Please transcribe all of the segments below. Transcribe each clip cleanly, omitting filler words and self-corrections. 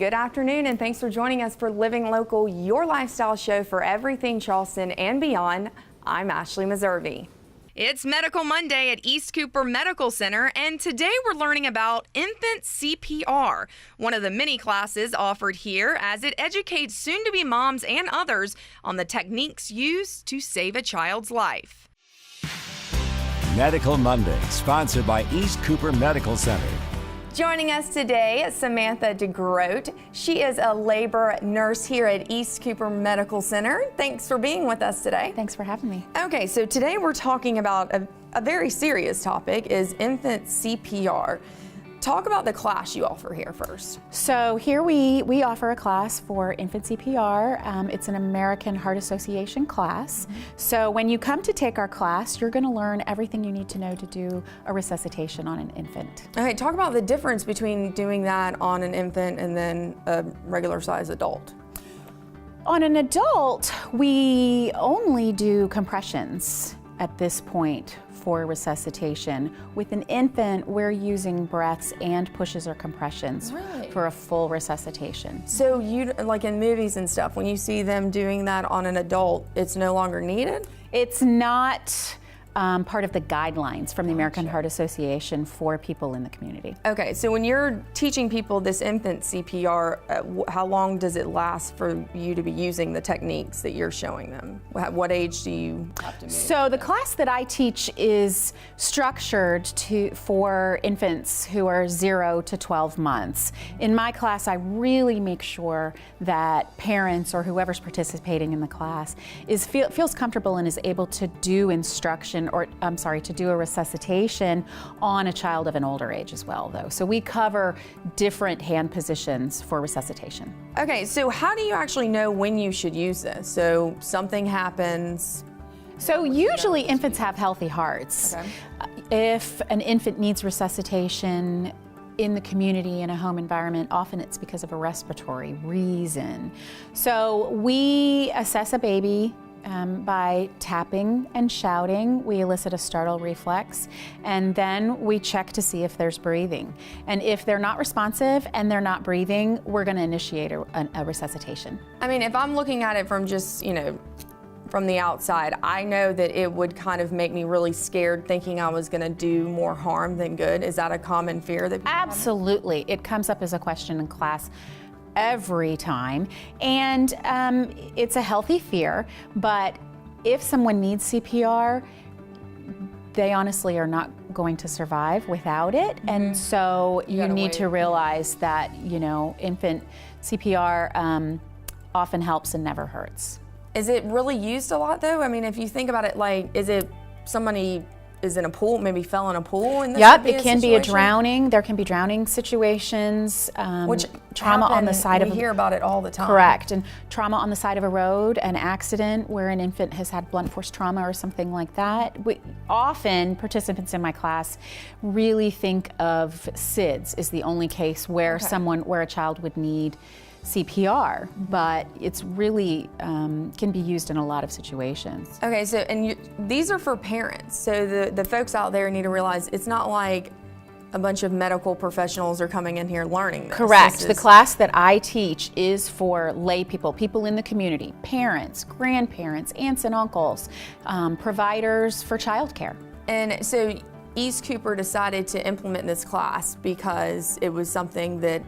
Good afternoon, and thanks for joining us for Living Local, your lifestyle show for everything Charleston and beyond. I'm Ashley Meservey. It's Medical Monday at East Cooper Medical Center, and today we're learning about infant CPR, one of the many classes offered here as it educates soon-to-be moms and others on the techniques used to save a child's life. Medical Monday, sponsored by East Cooper Medical Center. Joining us today is Samantha Degroot. She is a labor nurse here at East Cooper Medical Center. Thanks for being with us today. Thanks for having me. Okay, so today we're talking about a very serious topic, is infant CPR. Talk about the class you offer here first. So here we offer a class for infant CPR. It's an American Heart Association class. So when you come to take our class, you're going to learn everything you need to know to do a resuscitation on an infant. Okay, talk about the difference between doing that on an infant and then a regular size adult. On an adult, we only do compressions at this point for resuscitation. With an infant, we're using breaths and pushes or compressions for a full resuscitation. So you, like in movies and stuff, when you see them doing that on an adult, it's no longer needed? It's not part of the guidelines from the American Heart Association for people in the community. Okay, so when you're teaching people this infant CPR, how long does it last for you to be using the techniques that you're showing them? What age do you have to move? So the class that I teach is structured for infants who are 0 to 12 months. In my class, I really make sure that parents or whoever's participating in the class feels comfortable and is able to do instruction, or to do a resuscitation on a child of an older age as well, though. So we cover different hand positions for resuscitation. Okay, so how do you actually know when you should use this? So something happens. So usually infants have healthy hearts. Okay. If an infant needs resuscitation in the community, in a home environment, often it's because of a respiratory reason. So we assess a baby by tapping and shouting. We elicit a startle reflex, and then we check to see if there's breathing. And if they're not responsive and they're not breathing, we're going to initiate a resuscitation. I mean, if I'm looking at it from just, from the outside, I know that it would kind of make me really scared, thinking I was going to do more harm than good. Is that a common fear that people have? Absolutely. It comes up as a question in class every time, and it's a healthy fear, but if someone needs CPR, they honestly are not going to survive without it. And so you need to realize that, infant CPR often helps and never hurts. Is it really used a lot, though? I mean, if you think about it, like, is it somebody is in a pool, maybe fell in a pool in this? Yep, it can be a drowning. There can be drowning situations. Which trauma on the side of we hear about it all the time. Correct, and trauma on the side of a road, an accident where an infant has had blunt force trauma or something like that. Often participants in my class really think of SIDS as the only case where where a child would need CPR, but it's really can be used in a lot of situations. Okay, so these are for parents. So the folks out there need to realize it's not like a bunch of medical professionals are coming in here learning this. Correct. The class that I teach is for lay people, people in the community, parents, grandparents, aunts and uncles, providers for childcare. And so East Cooper decided to implement this class because it was something that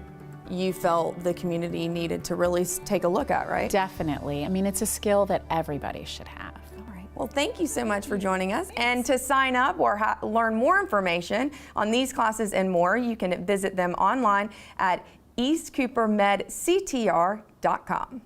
you felt the community needed to really take a look at, right? Definitely. I mean, it's a skill that everybody should have. All right. Well, thank you so much for joining us. And to sign up or learn more information on these classes and more, you can visit them online at eastcoopermedctr.com.